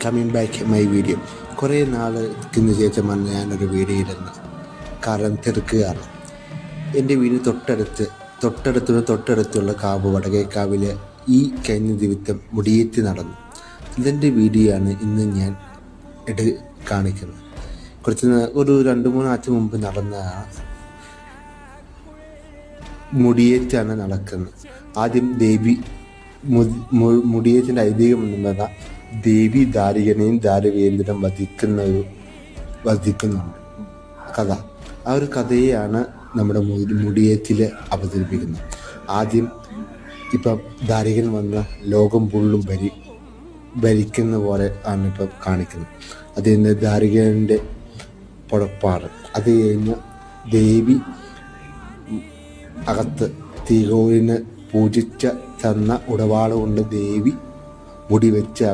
Coming back my video. കുറേ നാൾക്ക് ശേഷമാണ് ഞാനൊരു വീഡിയോ ഇടുന്നത്. കാരണം തിരക്കുകാരണം. എൻ്റെ വീടിന് തൊട്ടടുത്തുള്ള കാവ് വടകേക്കാവിലെ ഈ കഴിഞ്ഞ ദിവസം മുടിയേറ്റ് നടന്നു. ഇതിൻ്റെ വീഡിയോ ആണ് ഇന്ന് ഞാൻ കാണിക്കുന്നത്. ഒരു 2-3 ആഴ്ച മുമ്പ് നടന്ന മുടിയേറ്റാണ് നടക്കുന്നത്. ആദ്യം മുടിയേറ്റിൻ്റെ ഐതിഹ്യം എന്ന് പറഞ്ഞാൽ ദേവി ദാരികനെയും ദാരികേന്ദ്രൻ വധിക്കുന്നുണ്ട് കഥ. ആ ഒരു കഥയെയാണ് നമ്മുടെ മുടിയേറ്റിൽ അവതരിപ്പിക്കുന്നത്. ആദ്യം ഇപ്പം ദാരികൻ വന്ന ലോകം ഫുള്ളും ഭരിക്കുന്ന പോലെ ആണ് ഇപ്പം കാണിക്കുന്നത്. അതിന് ദാരികൻ്റെ പുറപ്പാട്. അത് കഴിഞ്ഞ് ദേവി അകത്ത് തീകോവിനെ പൂജിച്ച തന്ന ഉടവാള കൊണ്ട് ദേവി മുടി വെച്ച്